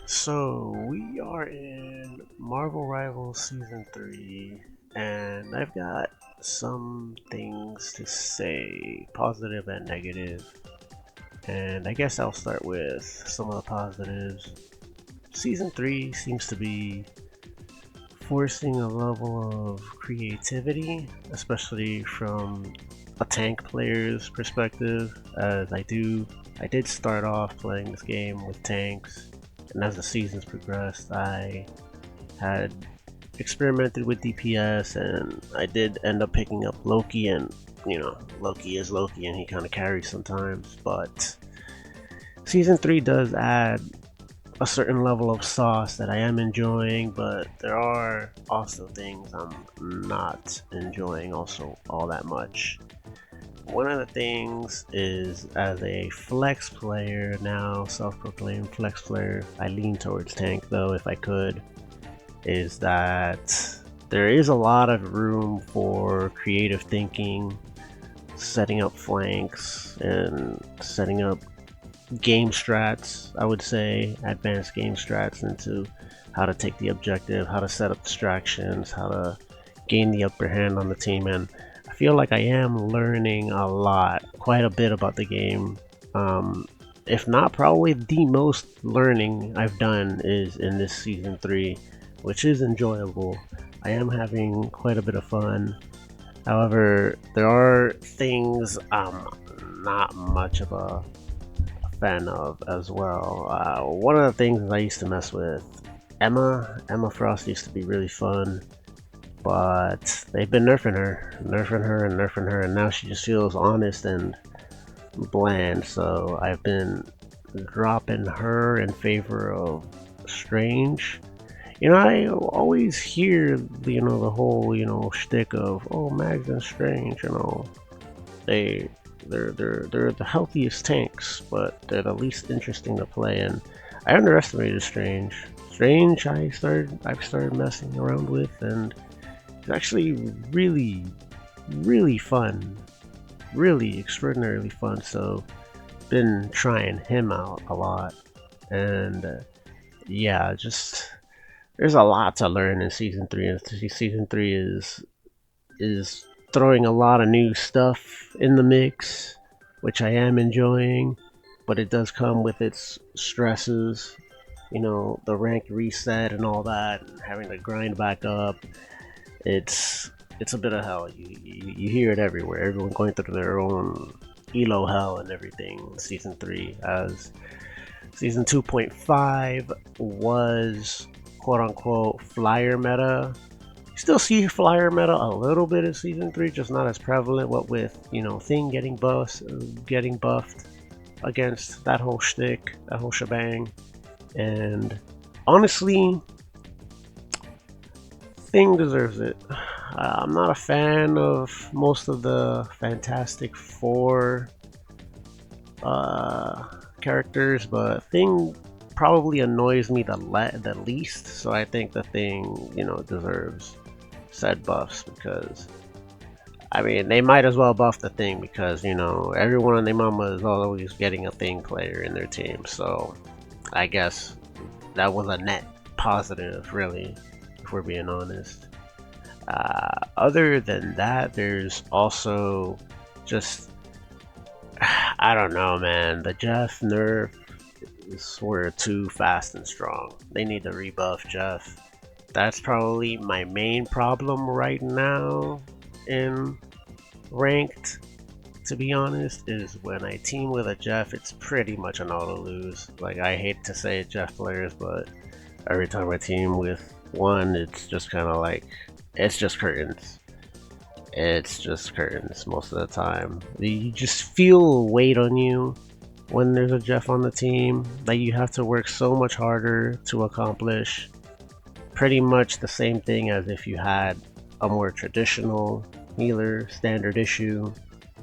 So we are in Marvel Rivals Season 3, and I've got some things to say, positive and negative. And I guess I'll start with some of the positives. Season 3 seems to be forcing a level of creativity, especially from a tank player's perspective, as I did start off playing this game with tanks, and as the seasons progressed, I had experimented with DPS, and I did end up picking up Loki, and Loki is Loki, and he kind of carries sometimes, but Season 3 does add a certain level of sauce that I am enjoying, but there are also things I'm not enjoying also all that much. One of the things is, as a flex player now, self-proclaimed flex player, I lean towards tank though if I could, is that there is a lot of room for creative thinking, setting up flanks, and setting up game strats, I would say, advanced game strats into how to take the objective, how to set up distractions, how to gain the upper hand on the team, and I feel like I am learning a lot, quite a bit about the game. If not, probably the most learning I've done is in this Season 3, which is enjoyable. I am having quite a bit of fun. However, there are things I'm not much of a fan of as well. One of the things I used to mess with, Emma Frost used to be really fun, but they've been nerfing her, and now she just feels honest and bland. So I've been dropping her in favor of Strange. I always hear the whole shtick of, oh, Mags and Strange, they they're the healthiest tanks, but they're the least interesting to play. And I underestimated Strange. Strange, I've started messing around with, and it's actually really fun, really extraordinarily fun. So been trying him out a lot, and yeah, just there's a lot to learn in season 3, and season 3 is throwing a lot of new stuff in the mix, which I am enjoying, but it does come with its stresses. The rank reset and all that, and having to grind back up. It's it's a bit of hell. You hear it everywhere. Everyone going through their own elo hell and everything. Season 3, as season 2.5 was quote unquote flyer meta. Still see flyer meta a little bit in season 3, just not as prevalent. What with Thing getting buffed against that whole shtick, that whole shebang, and honestly, Thing deserves it. I'm not a fan of most of the Fantastic Four characters, but Thing probably annoys me the least. So I think the Thing, deserves said buffs, because I mean they might as well buff the Thing, because everyone and their mama is always getting a Thing player in their team. So I guess that was a net positive, really, if we're being honest. Other than that, there's also just I don't know, man. The Jeff nerf is were too fast and strong. They need to rebuff Jeff. That's probably my main problem right now in ranked. To be honest, is when I team with a Jeff, it's pretty much an auto lose. Like, I hate to say it, Jeff players, but every time I team with one, it's just kind of like it's just curtains. It's just curtains most of the time. You just feel weight on you when there's a Jeff on the team that you have to work so much harder to accomplish. Pretty much the same thing as if you had a more traditional healer, standard issue,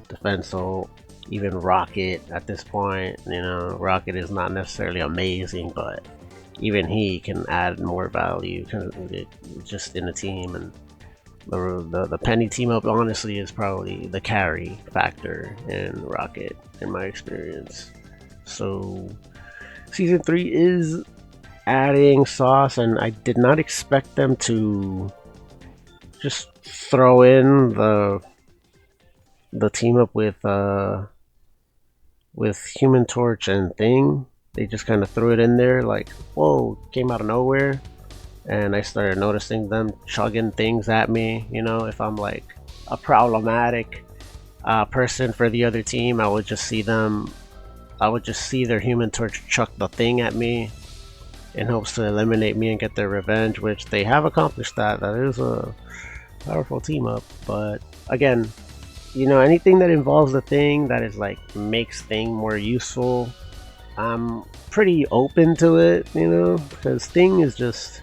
defense ult, even Rocket at this point. Rocket is not necessarily amazing, but even he can add more value just in the team. And the Penny team up honestly is probably the carry factor in Rocket in my experience. So season 3 is adding sauce, and I did not expect them to just throw in the team up with Human Torch and Thing. They just kind of threw it in there like, whoa, came out of nowhere. And I started noticing them chugging things at me. You know, if I'm like a problematic person for the other team, I would just see their Human Torch chuck the Thing at me in hopes to eliminate me and get their revenge, which they have accomplished that. That is a powerful team up. But again, you know, anything that involves the Thing that is like makes Thing more useful, I'm pretty open to it, you know, because Thing is just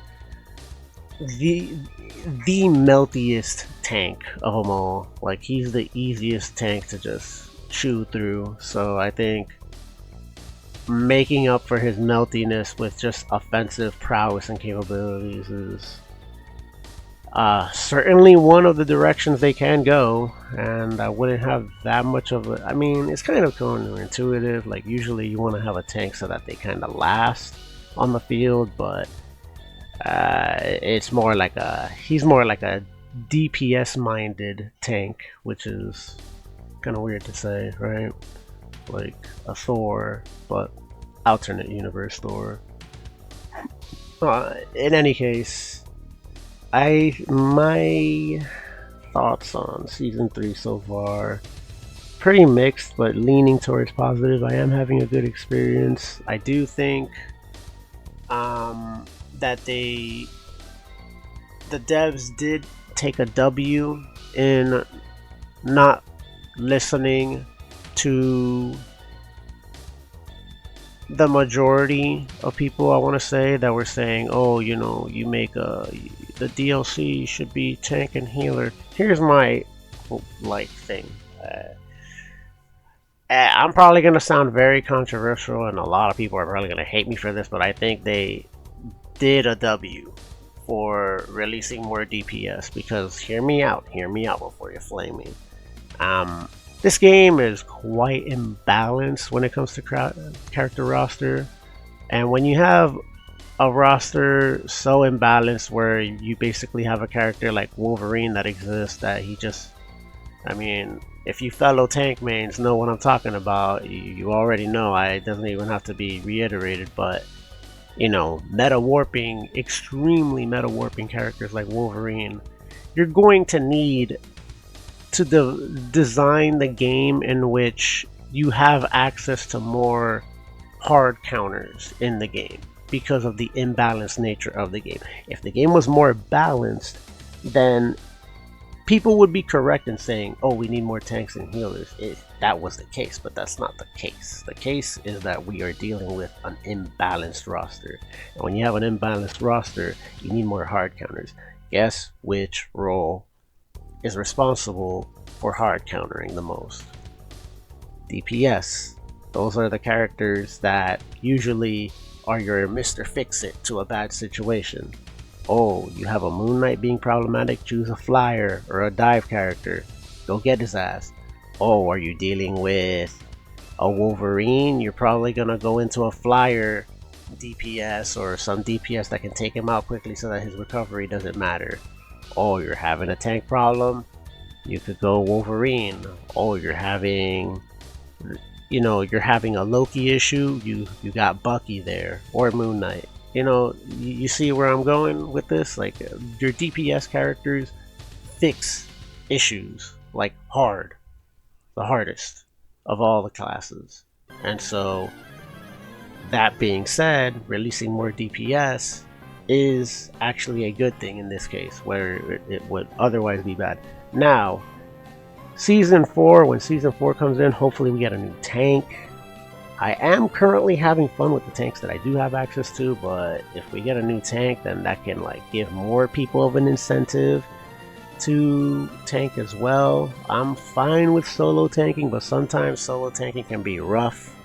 the meltiest tank of them all. Like, he's the easiest tank to just chew through. So I think making up for his meltiness with just offensive prowess and capabilities is certainly one of the directions they can go, and I wouldn't have that much of a... I mean, it's kind of counterintuitive. Like, usually you want to have a tank so that they kind of last on the field, but it's more like he's more like a DPS minded tank, which is kind of weird to say, right? Like a Thor, but alternate universe Thor. In any case, my thoughts on season 3 so far, pretty mixed, but leaning towards positive. I am having a good experience. I do think that the devs did take a W in not listening to the majority of people, I want to say, that were saying, oh, you know, you make the DLC should be tank and healer. Here's my like thing. I'm probably gonna sound very controversial, and a lot of people are probably gonna hate me for this, but I think they did a W for releasing more DPS, because hear me out before you flame me. This game is quite imbalanced when it comes to character roster, and when you have a roster so imbalanced where you basically have a character like Wolverine that exists that he just, I mean, if you fellow tank mains know what I'm talking about, you already know. It doesn't even have to be reiterated, but you know, extremely meta warping characters like Wolverine, you're going to need to design the game in which you have access to more hard counters in the game because of the imbalanced nature of the game. If the game was more balanced, then people would be correct in saying, oh, we need more tanks and healers if that was the case, but that's not the case. The case is that we are dealing with an imbalanced roster. And when you have an imbalanced roster, you need more hard counters. Guess which role is responsible for hard countering the most? DPS. Those are the characters that usually are your Mr. Fix-It to a bad situation. Oh, you have a Moon Knight being problematic? Choose a flyer or a dive character. Go get his ass. Oh, are you dealing with a Wolverine? You're probably gonna go into a flyer DPS or some DPS that can take him out quickly so that his recovery doesn't matter. Oh, you're having a tank problem? You could go Wolverine. Oh, you're having a Loki issue? You got Bucky there, or Moon Knight. You know, you see where I'm going with this? Like, your DPS characters fix issues, like the hardest of all the classes. And so, that being said, releasing more DPS is actually a good thing in this case, where it would otherwise be bad. Now, Season 4, when Season 4 comes in, hopefully we get a new tank. I am currently having fun with the tanks that I do have access to, but if we get a new tank, then that can like give more people of an incentive to tank as well. I'm fine with solo tanking, but sometimes solo tanking can be rough.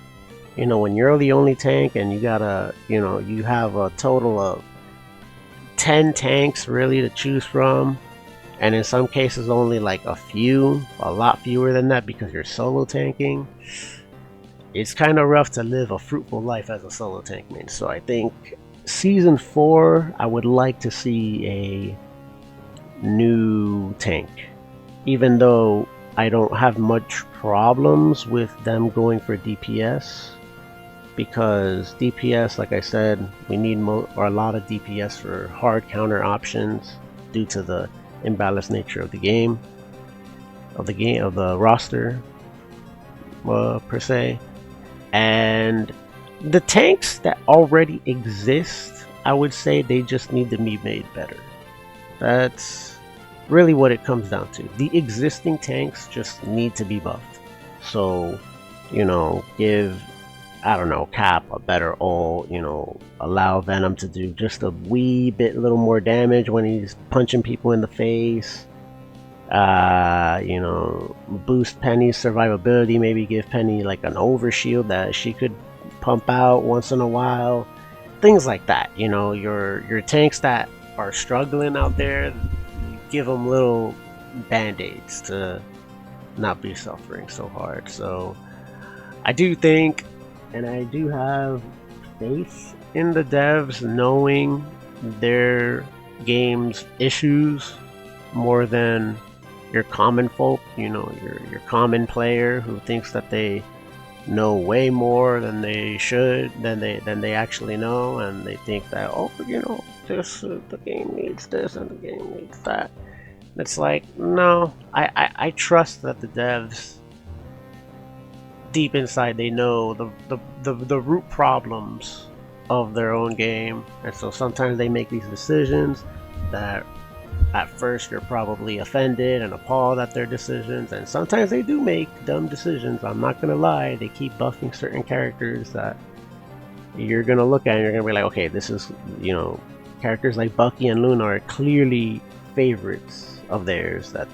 You know, when you're the only tank and you gotta, you have a total of 10 tanks really to choose from, and in some cases only like a lot fewer than that because you're solo tanking. it's kind of rough to live a fruitful life as a solo tank main. So I think season 4, I would like to see a new tank. Even though I don't have much problems with them going for DPS, because DPS, like I said, we need a lot of DPS for hard counter options due to the imbalanced nature of the game, of the roster, per se. And the tanks that already exist, I would say they just need to be made better. That's really what it comes down to. The existing tanks just need to be buffed. So, you know, give, I don't know, Cap a better ult, you know, allow Venom to do just a wee bit little more damage when he's punching people in the face. You know, boost Penny's survivability, maybe give Penny like an overshield that she could pump out once in a while. Things like that, you know, your tanks that are struggling out there, give them little band-aids to not be suffering so hard. So I do think, and I do have faith in the devs knowing their game's issues more than your common folk, you know, your common player who thinks that they know way more than they should, than they actually know, and they think that, oh, you know, this the game needs this and the game needs that. It's like, no, I trust that the devs deep inside they know the root problems of their own game, and so sometimes they make these decisions that at first you're probably offended and appalled at their decisions, and sometimes they do make dumb decisions. I'm not gonna lie, they keep buffing certain characters that you're gonna look at and you're gonna be like, okay, this is, you know, characters like Bucky and Luna are clearly favorites of theirs that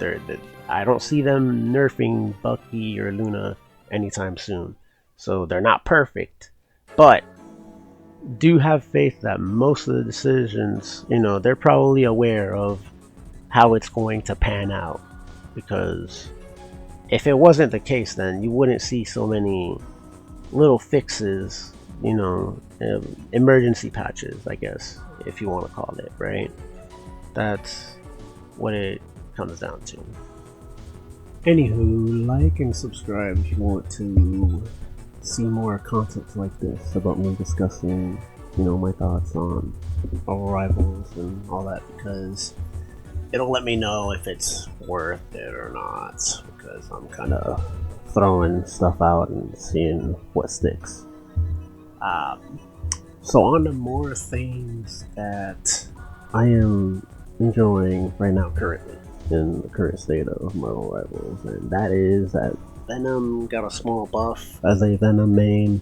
I don't see them nerfing Bucky or Luna anytime soon. So they're not perfect, but do have faith that most of the decisions, you know, they're probably aware of how it's going to pan out, because if it wasn't the case, then you wouldn't see so many little fixes, you know, emergency patches, I guess, if you want to call it, right? That's what it comes down to. Anywho, like and subscribe if you want to see more content like this about me discussing, you know, my thoughts on Rivals and all that, because it'll let me know if it's worth it or not, because I'm kind of throwing stuff out and seeing what sticks. So on to more things that I am enjoying right now currently in the current state of Marvel Rivals, and that is that Venom got a small buff as a Venom main.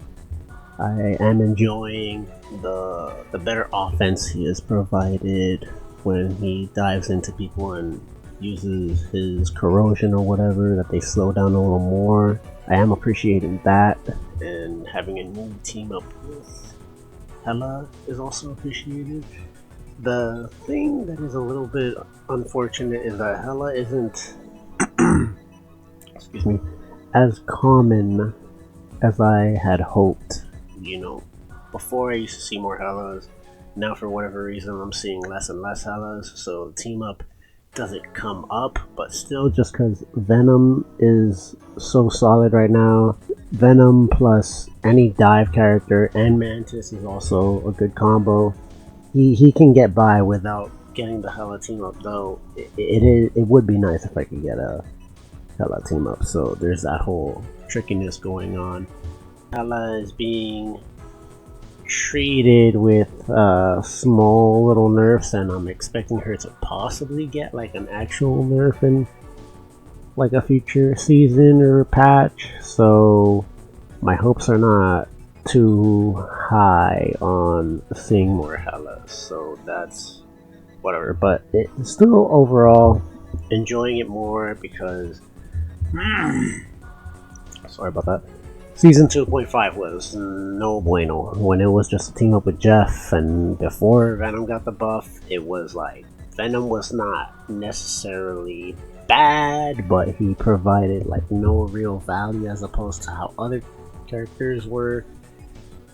I am enjoying the better offense he has provided when he dives into people and uses his corrosion or whatever, that they slow down a little more. I am appreciating that, and having a new team up with Hela is also appreciated. The thing that is a little bit unfortunate is that Hela isn't excuse me, as common as I had hoped. You know, before I used to see more Helas. Now for whatever reason I'm seeing less and less Helas, so team up doesn't come up, but still, just because Venom is so solid right now, Venom plus any dive character and Mantis is also a good combo. He can get by without getting the Hela team up, though it would be nice if I could get a Hela team up, so there's that whole trickiness going on. Hela is being treated with small little nerfs, and I'm expecting her to possibly get like an actual nerf in like a future season or patch, so my hopes are not too high on seeing more Helas, so that's whatever, but it's still overall enjoying it more because sorry about that. Season 2.5 was no bueno. When it was just a team up with Jeff, and before Venom got the buff, it was like Venom was not necessarily bad, but he provided like no real value as opposed to how other characters were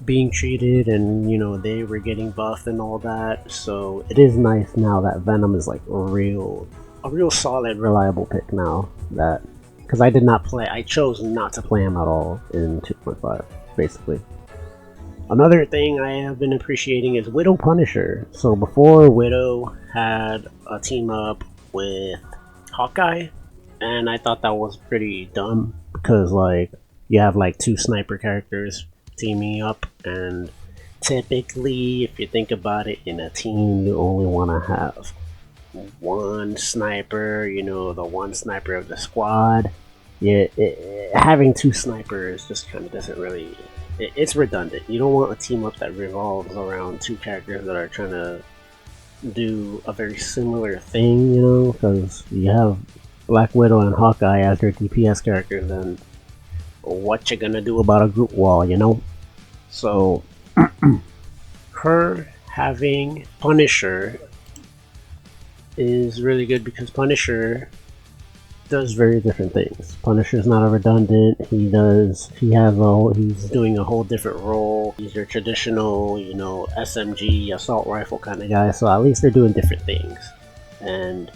being treated, and you know, they were getting buffed and all that. So it is nice now that Venom is like a real solid, reliable pick now. That because I chose not to play him at all in 2.5, basically. Another thing I have been appreciating is Widow Punisher. So before, Widow had a team up with Hawkeye, and I thought that was pretty dumb because like you have like two sniper characters teaming up, and typically, if you think about it, in a team you only want to have one sniper, you know, the one sniper of the squad. Yeah, having two snipers just kind of doesn't really. It's redundant. You don't want a team up that revolves around two characters that are trying to do a very similar thing, you know, because you have Black Widow and Hawkeye as their DPS characters, and what you gonna do about a group wall, you know? So, her having Punisher is really good because Punisher does very different things. Punisher's not a redundant. He's doing a whole different role. He's your traditional, you know, SMG assault rifle kind of guy. So at least they're doing different things. And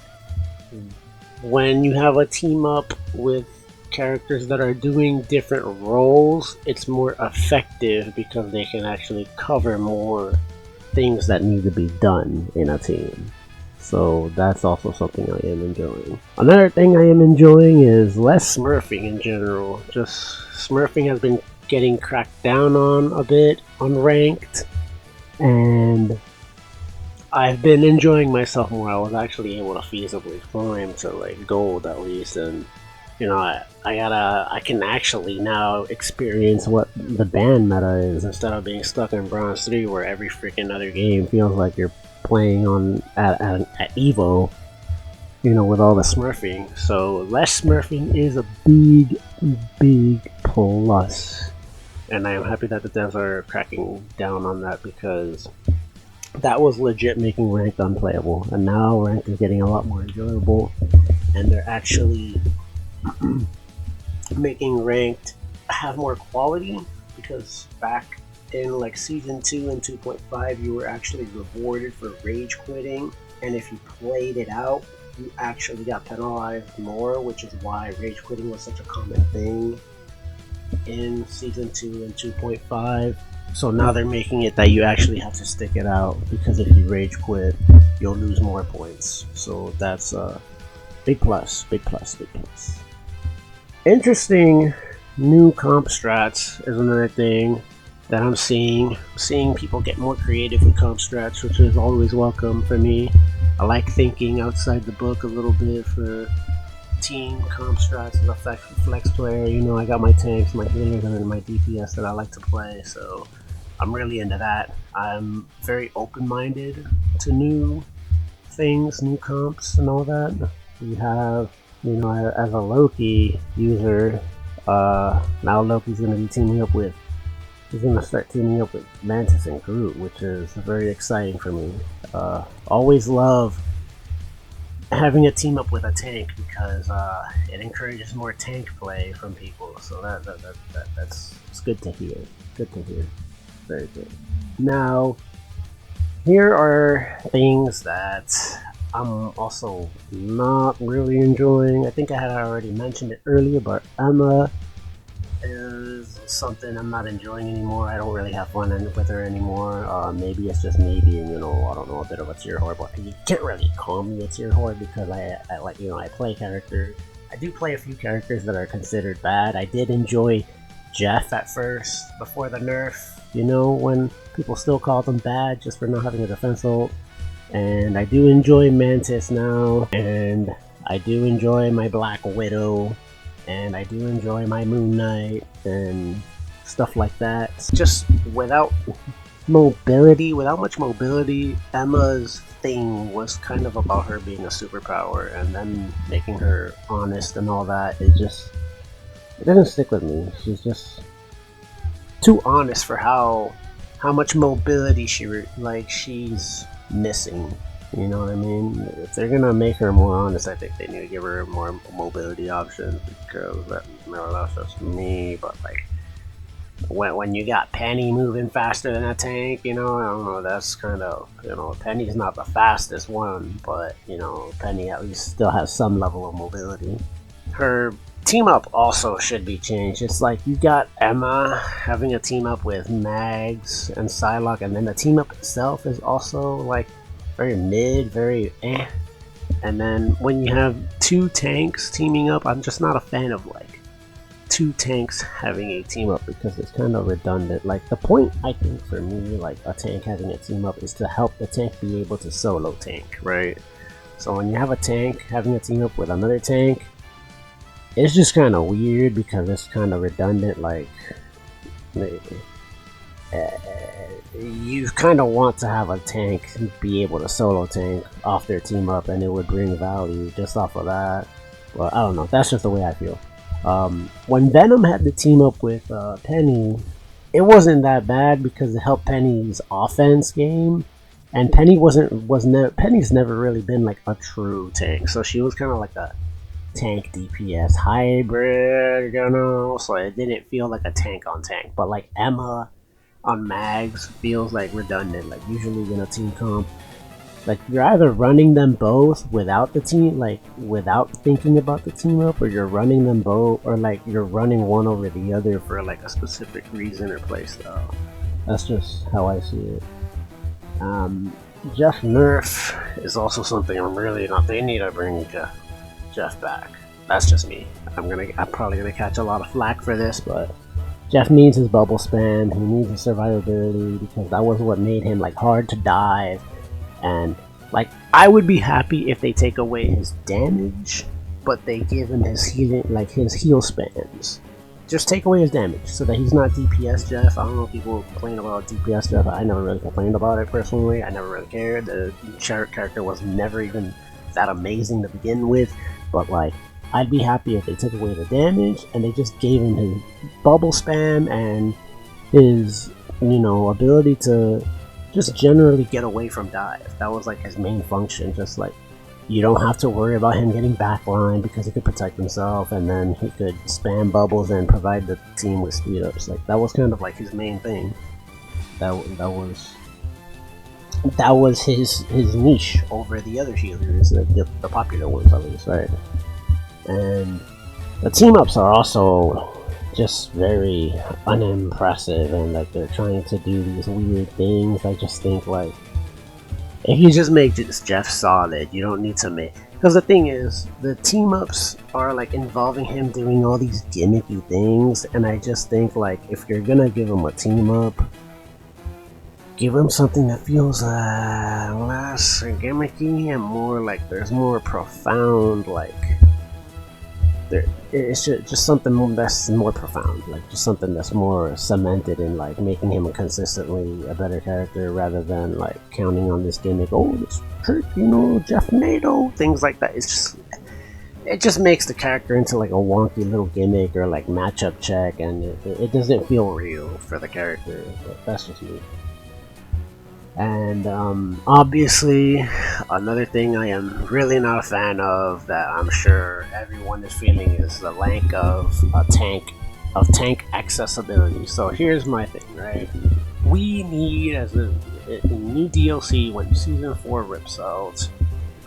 when you have a team up with characters that are doing different roles, it's more effective because they can actually cover more things that need to be done in a team. So that's also something I am enjoying. Another thing I am enjoying is less smurfing in general. Just smurfing has been getting cracked down on a bit on ranked, and I've been enjoying myself more. I was actually able to feasibly climb to like gold at least, and you know, I can actually now experience what the ban meta is instead of being stuck in bronze 3 where every freaking other game feels like you're playing on at Evo, you know, with all the smurfing. So less smurfing is a big plus, and I am happy that the devs are cracking down on that because that was legit making ranked unplayable, and now ranked is getting a lot more enjoyable, and they're actually making ranked have more quality, because back in like season 2 and 2.5 you were actually rewarded for rage quitting, and if you played it out you actually got penalized more, which is why rage quitting was such a common thing in season 2 and 2.5. So now they're making it that you actually have to stick it out, because if you rage quit you'll lose more points. So that's a big plus. Interesting new comp strats is another thing that I'm seeing people get more creative with comp strats, which is always welcome for me. I like thinking outside the book a little bit for team comp strats as a flex player. You know, I got my tanks, my healers, and then my DPS that I like to play, so I'm really into that. I'm very open-minded to new things, new comps and all that. We have, you know, as a Loki user, now Loki's going to be teaming up with He's going to start teaming up with Mantis and Groot, which is very exciting for me. Always love having a team up with a tank because it encourages more tank play from people. So that's good to hear. Good to hear. Very good. Now, here are things that I'm also not really enjoying. I think I had already mentioned it earlier, but Emma is something I'm not enjoying anymore. I don't really have fun with her anymore. Maybe it's just me being, you know, I don't know, a bit of a tier whore, but you can't really call me a tier whore because I like, you know, I play characters. I do play a few characters that are considered bad. I did enjoy Jeff at first, before the nerf, you know, when people still called him bad just for not having a defense ult. And I do enjoy Mantis now, and I do enjoy my Black Widow, and I do enjoy my Moon Knight and stuff like that. Just without much mobility, Emma's thing was kind of about her being a superpower, and then making her honest and all that. It doesn't stick with me. She's just too honest for how much mobility she's missing. You know what I mean? If they're gonna make her more honest, I think they need to give her more mobility options, because that's just me. But like, when you got Penny moving faster than a tank, you know, I don't know, that's kind of, you know, Penny's not the fastest one, but, you know, Penny at least still has some level of mobility. Her team up also should be changed. It's like you got Emma having a team up with Mags and Psylocke, and then the team up itself is also like very mid, very eh. And then when you have two tanks teaming up, I'm just not a fan of like two tanks having a team up because it's kind of redundant. Like the point I think for me, like a tank having a team up is to help the tank be able to solo tank, right? So when you have a tank having a team up with another tank, it's just kind of weird because it's kind of redundant. Like you kind of want to have a tank be able to solo tank off their team up, and it would bring value just off of that. Well, I don't know. That's just the way I feel. When Venom had the team up with Penny, it wasn't that bad because it helped Penny's offense game, and Penny's never really been like a true tank, so she was kind of like a tank DPS hybrid, you know, so it didn't feel like a tank on tank. But like Emma on Mags feels like redundant. Like usually in a team comp, like you're either running them both without the team, like without thinking about the team up, or you're running them both, or like you're running one over the other for like a specific reason or playstyle. That's just how I see it. Jeff nerf is also something I'm really not. They need to bring Jeff back. That's just me. I'm probably gonna catch a lot of flack for this, but Jeff needs his bubble spam. He needs his survivability because that was what made him like hard to dive. And like I would be happy if they take away his damage, but they give him his healing, like his heal spams. Just take away his damage so that he's not DPS Jeff. I don't know if people complain about DPS Jeff. I never really complained about it personally. I never really cared. The character was never even that amazing to begin with. But like, I'd be happy if they took away the damage and they just gave him his bubble spam and his, you know, ability to just generally get away from dive. That was like his main function. Just like, you don't have to worry about him getting backline because he could protect himself, and then he could spam bubbles and provide the team with speed ups. Like that was kind of like his main thing. That was his niche over the other healers, the popular ones at least, right? And the team ups are also just very unimpressive, and like they're trying to do these weird things. I just think like if you just make this Jeff solid, you don't need to make, because the thing is the team ups are like involving him doing all these gimmicky things, and I just think like if you're gonna give him a team up, give him something that feels less gimmicky and more like there's more profound, like it's just something that's more profound, like just something that's more cemented in like making him consistently a better character rather than like counting on this gimmick, oh this trick, you know, Jeff NATO, things like that. It just makes the character into like a wonky little gimmick or like matchup check, and it doesn't feel real for the character. But that's just me. And obviously, another thing I am really not a fan of that I'm sure everyone is feeling is the lack of tank accessibility. So here's my thing, right? We need, as a new DLC when Season 4 rips out,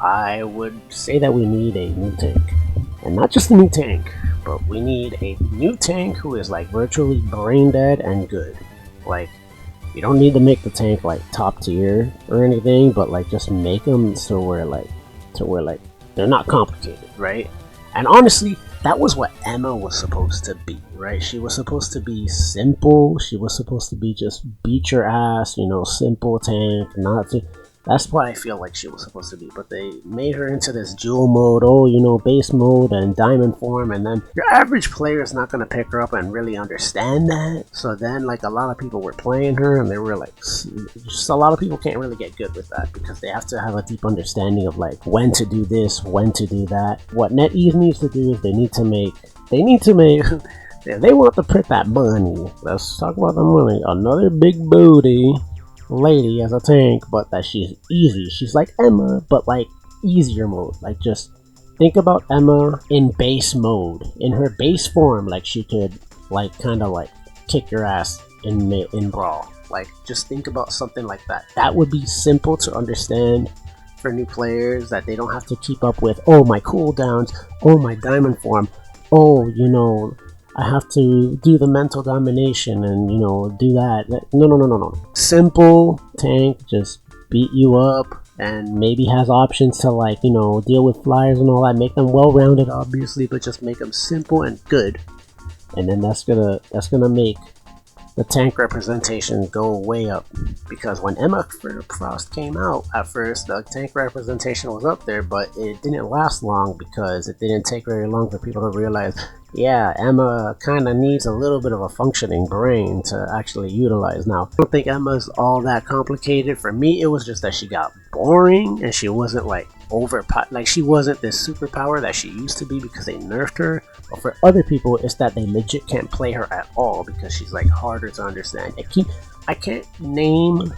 I would say that we need a new tank. And not just a new tank, but we need a new tank who is like virtually brain dead and good. Like, you don't need to make the tank like top tier or anything, but like just make them so where they're not complicated, right? And honestly, that was what Emma was supposed to be, right? She was supposed to be simple. She was supposed to be just beat your ass, you know, simple tank, that's what I feel like she was supposed to be, but they made her into this dual mode, oh, you know, base mode and diamond form, and then your average player is not going to pick her up and really understand that. So then, like, a lot of people were playing her, and they were like, just a lot of people can't really get good with that because they have to have a deep understanding of like when to do this, when to do that. What NetEase needs to do is they need to make if they want to print that money, let's talk about the money, another big booty lady as a tank, but that she's easy. She's like Emma, but like easier mode. Like just think about Emma in base mode, in her base form. Like she could like kind of like kick your ass in Brawl. Like, just think about something like that. That would be simple to understand for new players, that they don't have to keep up with, oh, my cooldowns, oh, my diamond form, oh, you know, I have to do the mental domination and, you know, do that. No. Simple tank, just beat you up, and maybe has options to, like, you know, deal with flyers and all that. Make them well-rounded, obviously, but just make them simple and good. And then that's gonna make the tank representation go way up, because when Emma Frost came out, at first the tank representation was up there, but it didn't last long because it didn't take very long for people to realize, yeah, Emma kind of needs a little bit of a functioning brain to actually utilize. Now, I don't think Emma's all that complicated. For me, it was just that she got boring and she wasn't like like she wasn't this superpower that she used to be because they nerfed her. But for other people, it's that they legit can't play her at all because she's like harder to understand. I can't name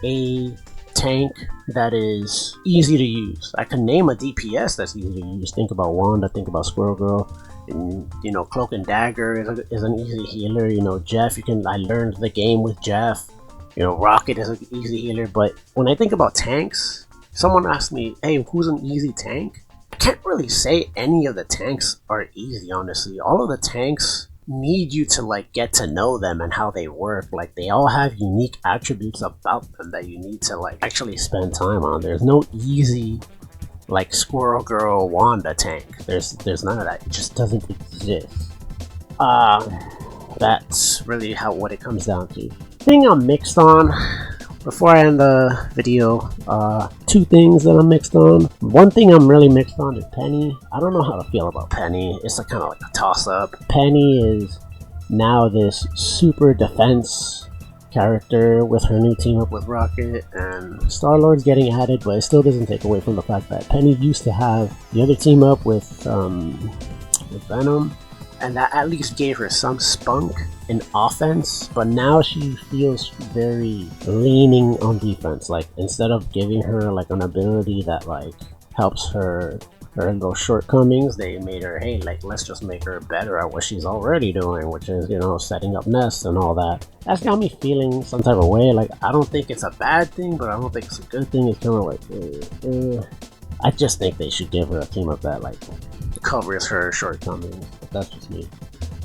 a tank that is easy to use. I can name a DPS that's easy to use. Think about Wanda, think about Squirrel Girl, and, you know, Cloak and Dagger is an easy healer. You know, Jeff, I learned the game with Jeff. You know, Rocket is an easy healer. But when I think about tanks, someone asked me, hey, who's an easy tank? I can't really say any of the tanks are easy, honestly. All of the tanks need you to, like, get to know them and how they work. Like, they all have unique attributes about them that you need to, like, actually spend time on. There's no easy, like, Squirrel Girl Wanda tank. There's none of that. It just doesn't exist. That's really what it comes down to. Thing I'm mixed on, before I end the video, two things that I'm mixed on. One thing I'm really mixed on is Penny. I don't know how to feel about Penny. It's kind of like a toss-up. Penny is now this super defense character with her new team up with Rocket, and Star-Lord's getting added, but it still doesn't take away from the fact that Penny used to have the other team up with Venom, and that at least gave her some spunk in offense, but now she feels very leaning on defense. Like, instead of giving her like an ability that like helps her those shortcomings, they made her, hey, like, let's just make her better at what she's already doing, which is, you know, setting up nests and all that. That's got me feeling some type of way. Like, I don't think it's a bad thing, but I don't think it's a good thing. It's kind of like I just think they should give her a team up that like covers her shortcomings, but that's just me.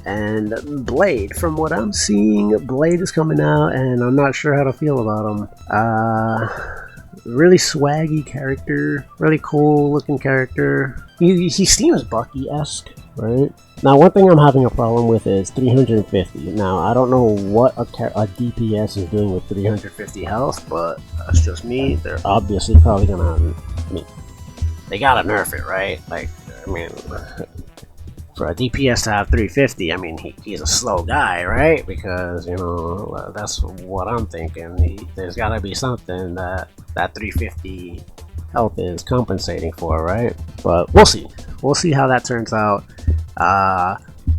And Blade, from what I'm seeing, Blade is coming out, and I'm not sure how to feel about him. Really swaggy character, really cool looking character. He seems Bucky-esque, right? Now, one thing I'm having a problem with is 350. Now, I don't know what a DPS is doing with 350 health, but that's just me. They're obviously probably gonna, they gotta nerf it, right? Like, I mean, for a DPS to have 350, I mean, he's a slow guy, right? Because, you know, that's what I'm thinking. There's gotta be something that 350 health is compensating for, right? But we'll see. We'll see how that turns out. I'm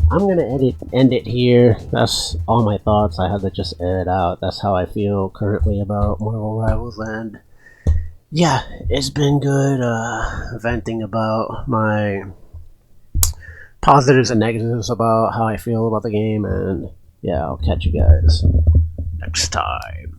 gonna end it here. That's all my thoughts. I had to just air it out. That's how I feel currently about Marvel Rivals, and yeah, it's been good venting about my positives and negatives about how I feel about the game, and yeah, I'll catch you guys next time.